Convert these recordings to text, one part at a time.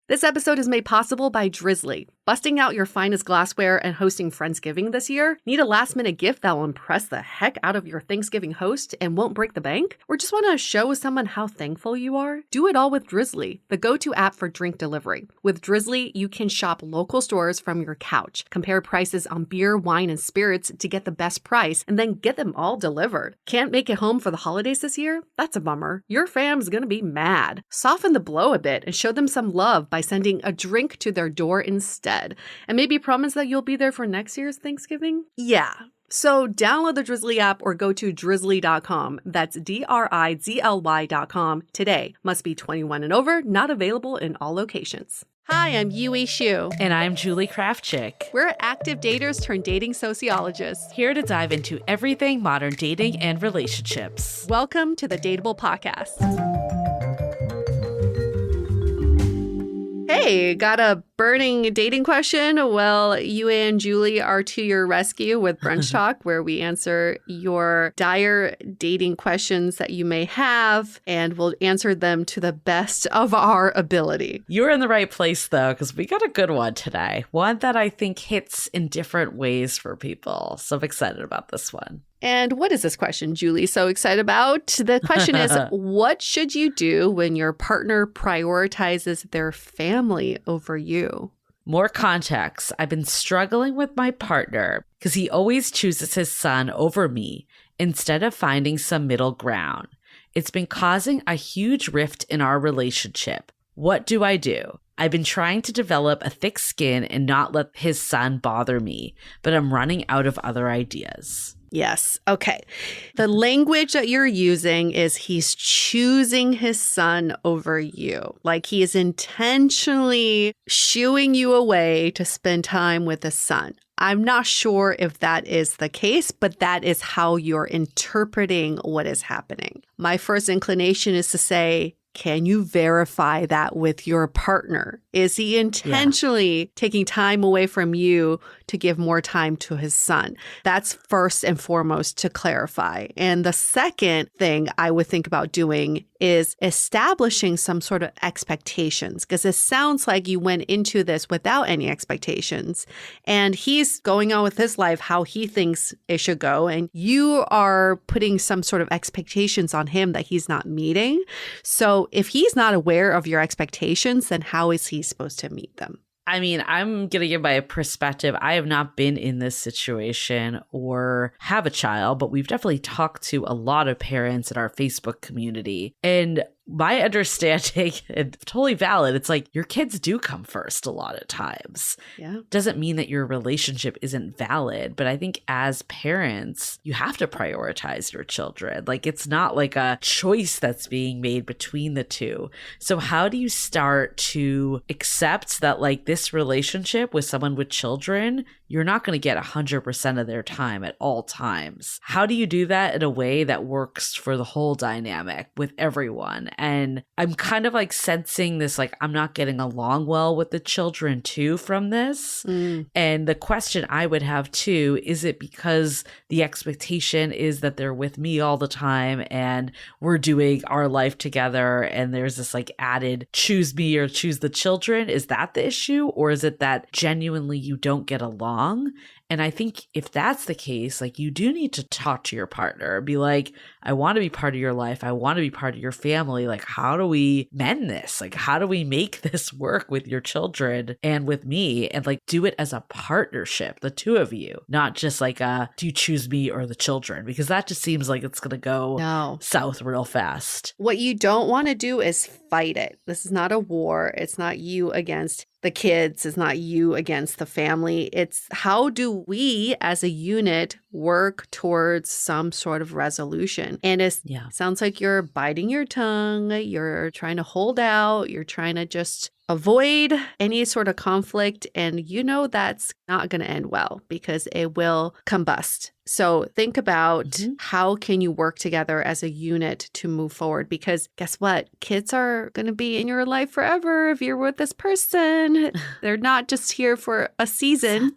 This episode is made possible by Drizzly. Busting out your finest glassware and hosting Friendsgiving this year? Need a last-minute gift that will impress the heck out of your Thanksgiving host and won't break the bank? Or just want to show someone how thankful you are? Do it all with Drizzly, the go-to app for drink delivery. With Drizzly, you can shop local stores from your couch, compare prices on beer, wine, and spirits to get the best price, and then get them all delivered. Can't make it home for the holidays this year? That's a bummer. Your fam's gonna be mad. Soften the blow a bit and show them some love by sending a drink to their door instead. And maybe promise that you'll be there for next year's Thanksgiving? Yeah. So download the Drizzly app or go to drizzly.com. That's DRIZLY.com today. Must be 21 and over, not available in all locations. Hi, I'm Yui Xu. And I'm Julie Kraftchick. We're active daters turned dating sociologists. Here to dive into everything modern dating and relationships. Welcome to the Dateable podcast. Hey, got a burning dating question? Well, you and Julie are to your rescue with Brunch Talk, where we answer your dire dating questions that you may have, and we'll answer them to the best of our ability. You're in the right place, though, because we got a good one today. One that I think hits in different ways for people. So I'm excited about this one. And what is this question, Julie, so excited about? The question is, what should you do when your partner prioritizes their family over you? More context. I've been struggling with my partner because he always chooses his son over me instead of finding some middle ground. It's been causing a huge rift in our relationship. What do I do? I've been trying to develop a thick skin and not let his son bother me, but I'm running out of other ideas. Yes. Okay. The language that you're using is he's choosing his son over you. Like he is intentionally shooing you away to spend time with his son. I'm not sure if that is the case, but that is how you're interpreting what is happening. My first inclination is to say, can you verify that with your partner? Is he intentionally taking time away from you to give more time to his son? That's first and foremost to clarify. And the second thing I would think about doing is establishing some sort of expectations, because it sounds like you went into this without any expectations and he's going on with his life how he thinks it should go. And you are putting some sort of expectations on him that he's not meeting. So if he's not aware of your expectations, then how is he supposed to meet them? I mean, I'm going to give my perspective. I have not been in this situation or have a child, but we've definitely talked to a lot of parents in our Facebook community. And my understanding, and totally valid, it's like your kids do come first a lot of times. Yeah. Doesn't mean that your relationship isn't valid, but I think as parents, you have to prioritize your children. Like it's not like a choice that's being made between the two. So how do you start to accept that like this relationship with someone with children, you're not going to get 100% of their time at all times? How do you do that in a way that works for the whole dynamic with everyone? And I'm kind of like sensing this, like I'm not getting along well with the children too from this. And the question I would have too, is it because the expectation is that they're with me all the time and we're doing our life together and there's this like added choose me or choose the children? Is that the issue? Or is it that genuinely you don't get along? And I think if that's the case, like you do need to talk to your partner, be like, I want to be part of your life. I want to be part of your family. Like, how do we mend this? Like, how do we make this work with your children and with me? And like, do it as a partnership, the two of you, not just like, do you choose me or the children? Because that just seems like it's going to go south real fast. What you don't want to do is fight it. This is not a war. It's not you against the kids. It's not you against the family. It's how do we as a unit work towards some sort of resolution? And it sounds like you're biting your tongue. You're trying to hold out. You're trying to just avoid any sort of conflict. And you know that's not going to end well because it will combust. So think about how can you work together as a unit to move forward? Because guess what? Kids are going to be in your life forever if you're with this person. They're not just here for a season.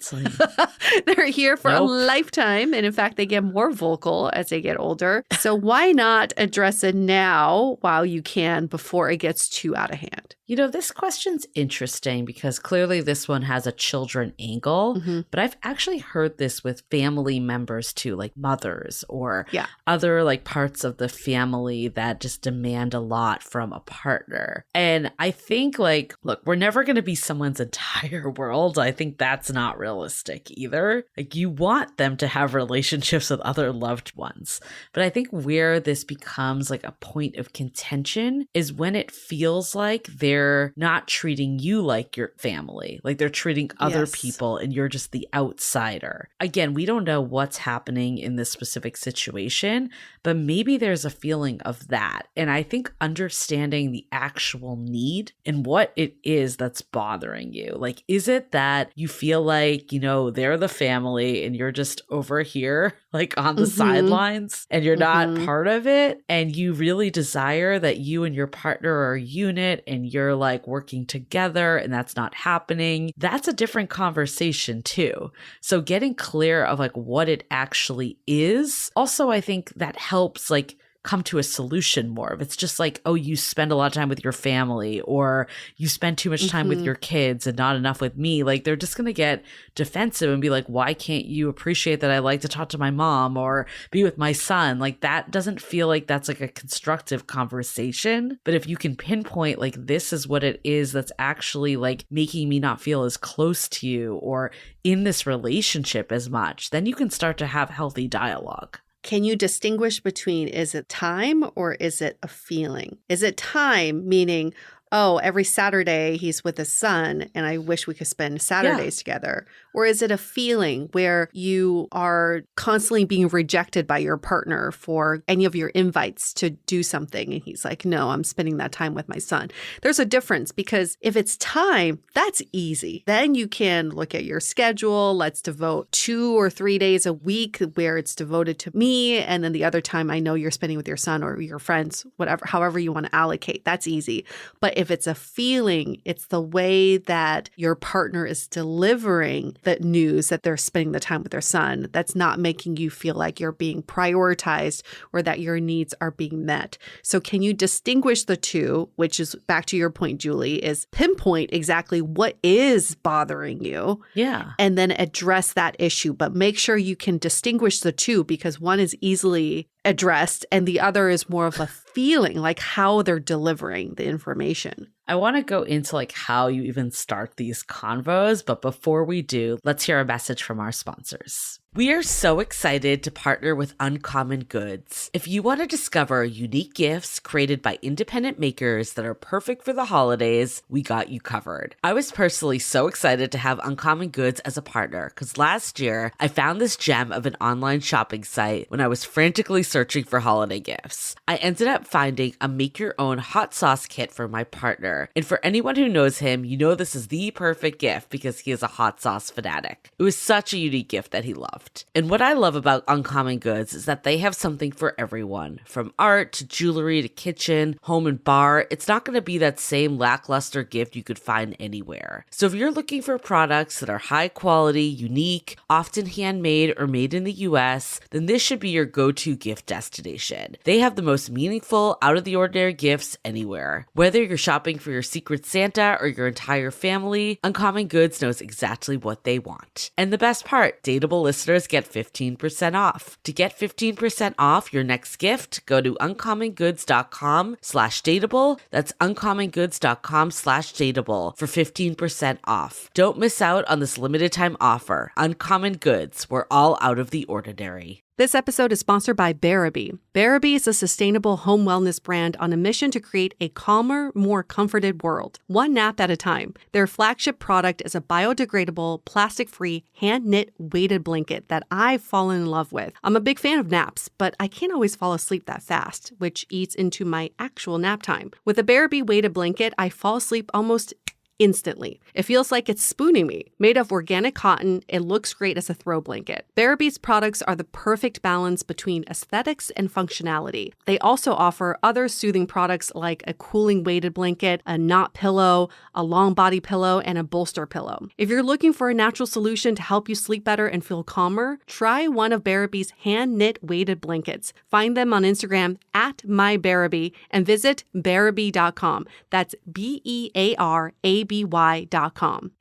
They're here for a lifetime. And in fact, they get more vocal as they get older. So why not address it now while you can before it gets too out of hand? You know, this question question's interesting because clearly this one has a children angle, but I've actually heard this with family members too, like mothers or other like parts of the family that just demand a lot from a partner. And I think like, look, we're never going to be someone's entire world. I think that's not realistic either. Like you want them to have relationships with other loved ones. But I think where this becomes like a point of contention is when it feels like they're not treating you like your family, like they're treating other people and you're just the outsider. Again, we don't know what's happening in this specific situation, but maybe there's a feeling of that. And I think understanding the actual need and what it is that's bothering you. Like, is it that you feel like, you know, they're the family and you're just over here, like on the sidelines and you're not part of it? And you really desire that you and your partner are a unit and you're like working together and that's not happening. That's a different conversation too. So getting clear of like what it actually is. Also, I think that helps like come to a solution more. If it's just like, oh, you spend a lot of time with your family or you spend too much time with your kids and not enough with me, like they're just going to get defensive and be like, why can't you appreciate that I like to talk to my mom or be with my son? Like that doesn't feel like that's like a constructive conversation. But if you can pinpoint like this is what it is that's actually like making me not feel as close to you or in this relationship as much, then you can start to have healthy dialogue. Can you distinguish between, is it time or is it a feeling? Is it time, meaning, oh, every Saturday he's with his son and I wish we could spend Saturdays together? Or is it a feeling where you are constantly being rejected by your partner for any of your invites to do something? And he's like, no, I'm spending that time with my son. There's a difference because if it's time, that's easy. Then you can look at your schedule. Let's devote 2 or 3 days a week where it's devoted to me. And then the other time I know you're spending with your son or your friends, whatever, however you want to allocate. That's easy. But if it's a feeling, it's the way that your partner is delivering the news that they're spending the time with their son that's not making you feel like you're being prioritized or that your needs are being met. So can you distinguish the two, which is back to your point, Julie, is pinpoint exactly what is bothering you. Yeah. And then address that issue. But make sure you can distinguish the two because one is easily addressed and the other is more of a feeling, like how they're delivering the information. I want to go into like how you even start these convos, but before we do, let's hear a message from our sponsors. We are so excited to partner with Uncommon Goods. If you want to discover unique gifts created by independent makers that are perfect for the holidays, we got you covered. I was personally so excited to have Uncommon Goods as a partner because last year I found this gem of an online shopping site when I was frantically searching for holiday gifts. I ended up finding a make-your-own hot sauce kit for my partner. And for anyone who knows him, you know this is the perfect gift because he is a hot sauce fanatic. It was such a unique gift that he loved. And what I love about Uncommon Goods is that they have something for everyone. From art to jewelry to kitchen, home and bar, it's not going to be that same lackluster gift you could find anywhere. So if you're looking for products that are high quality, unique, often handmade or made in the US, then this should be your go-to gift destination. They have the most meaningful, out-of-the-ordinary gifts anywhere. Whether you're shopping for your secret Santa or your entire family, Uncommon Goods knows exactly what they want. And the best part, Dateable listeners get 15% off. To get 15% off your next gift, go to uncommongoods.com/dateable. That's uncommongoods.com/dateable for 15% off. Don't miss out on this limited time offer. Uncommon Goods, we're all out of the ordinary. This episode is sponsored by Bearaby. Bearaby is a sustainable home wellness brand on a mission to create a calmer, more comforted world, one nap at a time. Their flagship product is a biodegradable, plastic-free, hand-knit weighted blanket that I've fallen in love with. I'm a big fan of naps, but I can't always fall asleep that fast, which eats into my actual nap time. With a Bearaby weighted blanket, I fall asleep almost instantly. It feels like it's spooning me. Made of organic cotton, it looks great as a throw blanket. Bearaby's products are the perfect balance between aesthetics and functionality. They also offer other soothing products like a cooling weighted blanket, a knot pillow, a long body pillow, and a bolster pillow. If you're looking for a natural solution to help you sleep better and feel calmer, try one of Bearaby's hand-knit weighted blankets. Find them on Instagram at mybearaby and visit Bearaby.com. That's BEARABY.com.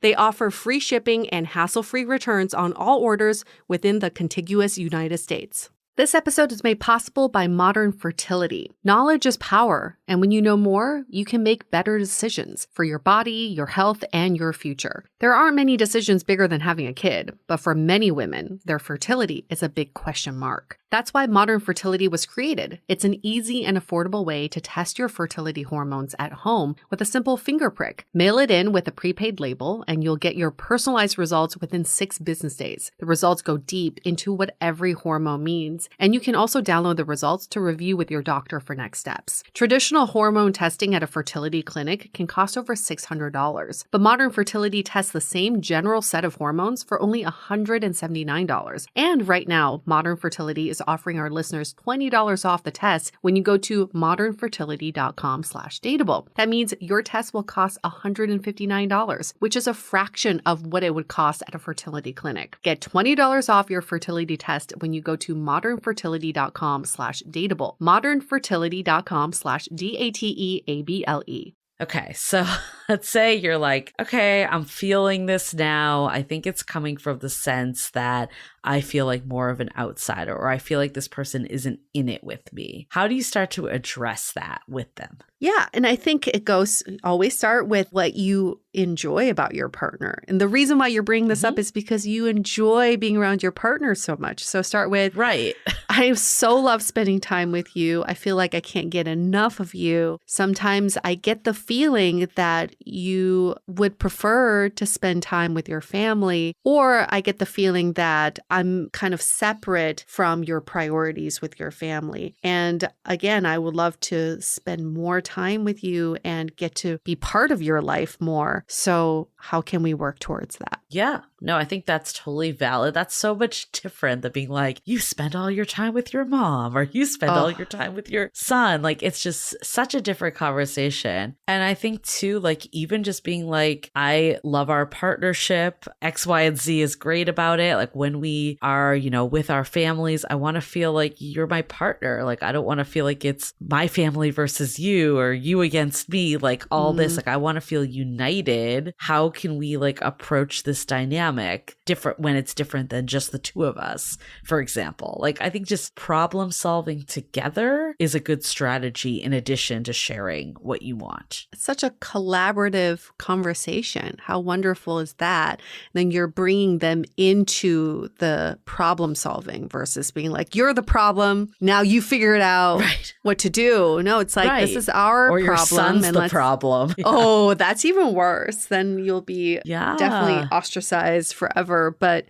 They offer free shipping and hassle-free returns on all orders within the contiguous United States. This episode is made possible by Modern Fertility. Knowledge is power, and when you know more, you can make better decisions for your body, your health, and your future. There aren't many decisions bigger than having a kid, but for many women, their fertility is a big question mark. That's why Modern Fertility was created. It's an easy and affordable way to test your fertility hormones at home with a simple finger prick. Mail it in with a prepaid label, and you'll get your personalized results within 6 business days. The results go deep into what every hormone means, and you can also download the results to review with your doctor for next steps. Traditional hormone testing at a fertility clinic can cost over $600, but Modern Fertility tests the same general set of hormones for only $179. And right now, Modern Fertility is offering our listeners $20 off the test when you go to modernfertility.com/dateable. That means your test will cost $159, which is a fraction of what it would cost at a fertility clinic. Get $20 off your fertility test when you go to modernfertility.com/dateable. modernfertility.com/DATEABLE. Okay, so let's say you're like, okay, I'm feeling this now. I think it's coming from the sense that I feel like more of an outsider, or I feel like this person isn't in it with me. How do you start to address that with them? Yeah, and I think it goes, always start with what you enjoy about your partner. And the reason why you're bringing this up is because you enjoy being around your partner so much. So start with, right. I so love spending time with you. I feel like I can't get enough of you. Sometimes I get the feeling that you would prefer to spend time with your family, or I get the feeling that I'm kind of separate from your priorities with your family. And again, I would love to spend more time with you and get to be part of your life more. So how can we work towards that? Yeah. No, I think that's totally valid. That's so much different than being like, you spend all your time with your mom, or you spend all your time with your son. Like, it's just such a different conversation. And I think too, like, even just being like, I love our partnership. X, Y, and Z is great about it. Like, when we are, with our families, I want to feel like you're my partner. Like, I don't want to feel like it's my family versus you, or you against me, like all this. Like, I want to feel united. How can we like approach this dynamic different when it's different than just the two of us, for example? Like, I think just problem solving together is a good strategy in addition to sharing what you want. It's such a collaborative conversation. How wonderful is that? Then you're bringing them into the problem solving versus being like, you're the problem. Now you figure it out what to do. No, it's like, this is our or problem. Your son's the problem. Yeah. Oh, that's even worse. Then you'll be definitely ostracized forever. But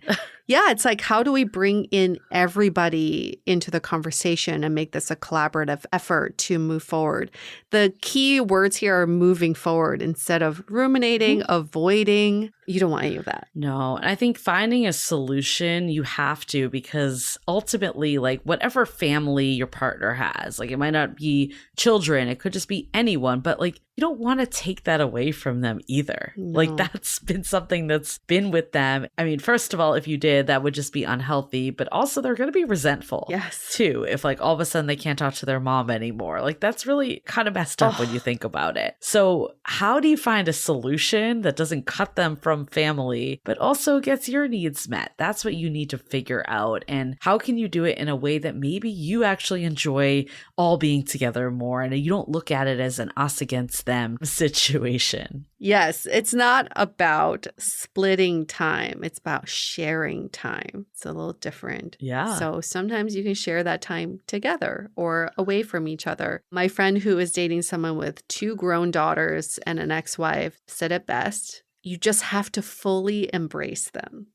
yeah, it's like, how do we bring in everybody into the conversation and make this a collaborative effort to move forward? The key words here are moving forward instead of ruminating, avoiding. You don't want any of that. No. And I think finding a solution, you have to, because ultimately, like, whatever family your partner has, like, it might not be children, it could just be anyone, but like, you don't want to take that away from them either. No. Like, that's been something that's been with them. I mean, first of all, if you did, that would just be unhealthy, but also they're going to be resentful too. If like all of a sudden they can't talk to their mom anymore, like that's really kind of messed up when you think about it. So how do you find a solution that doesn't cut them from family, but also gets your needs met? That's what you need to figure out. And how can you do it in a way that maybe you actually enjoy all being together more, and you don't look at it as an us against them situation? Yes, it's not about splitting time. It's about sharing time. It's a little different. Yeah. So sometimes you can share that time together or away from each other. My friend who is dating someone with 2 grown daughters and an ex-wife said it best. You just have to fully embrace them.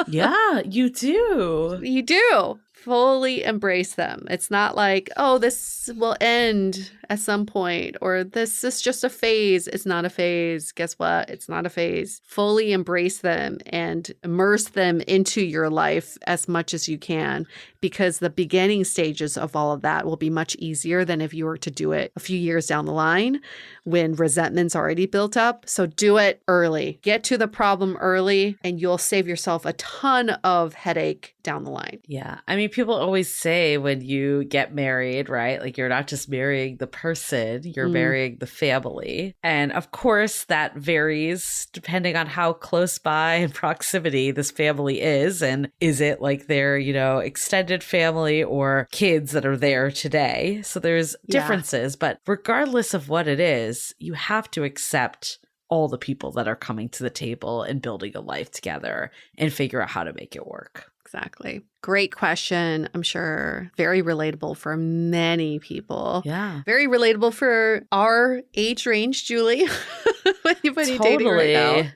Yeah, you do. You do. Fully embrace them. It's not like, oh, this will end at some point, or this is just a phase. It's not a phase. Guess what? It's not a phase. Fully embrace them and immerse them into your life as much as you can, because the beginning stages of all of that will be much easier than if you were to do it a few years down the line when resentment's already built up. So do it early. Get to the problem early, and you'll save yourself a ton of headache down the line. Yeah. I mean, people always say when you get married, right? Like you're not just marrying the person, you're marrying the family. And of course, that varies depending on how close by in proximity this family is. And is it like their, extended family or kids that are there today? So there's differences. But regardless of what it is, you have to accept all the people that are coming to the table and building a life together and figure out how to make it work. Exactly. Great question. I'm sure very relatable for many people. Yeah. Very relatable for our age range, Julie. Anybody dating right now? And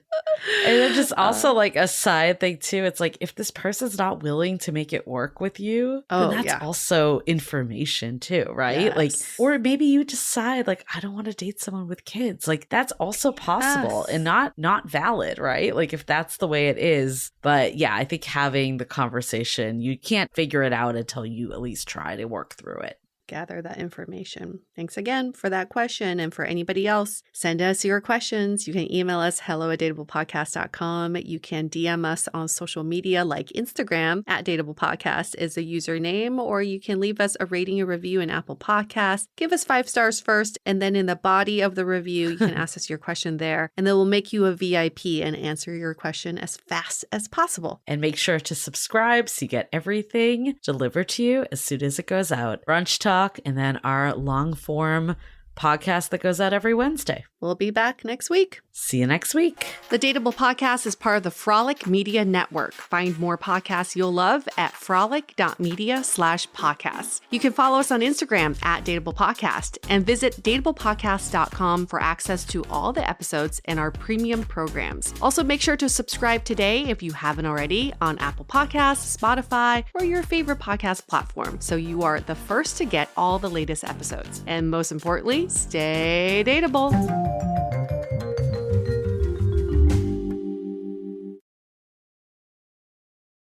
then just also like a side thing too. It's like if this person's not willing to make it work with you, then that's also information too, right? Yes. Like, or maybe you decide like, I don't want to date someone with kids. Like that's also possible and not valid, right? Like if that's the way it is. But yeah, I think having the conversation, you can't figure it out until you at least try to work through it. Gather that information. Thanks again for that question. And for anybody else, send us your questions. You can email us hello@dateablepodcast.com. You can DM us on social media like Instagram @dateablepodcast is the username, or you can leave us a rating and review in Apple Podcasts. Give us 5 stars first, and then in the body of the review, you can ask us your question there, and then we'll make you a VIP and answer your question as fast as possible. And make sure to subscribe so you get everything delivered to you as soon as it goes out. Brunch Talk, and then our long form podcast that goes out every Wednesday. We'll be back next week. See you next week. The Dateable Podcast is part of the Frolic Media Network. Find more podcasts you'll love at frolic.media/podcasts. You can follow us on Instagram @Dateable Podcast and visit dateablepodcast.com for access to all the episodes and our premium programs. Also, make sure to subscribe today if you haven't already on Apple Podcasts, Spotify, or your favorite podcast platform, so you are the first to get all the latest episodes. And most importantly, stay dateable.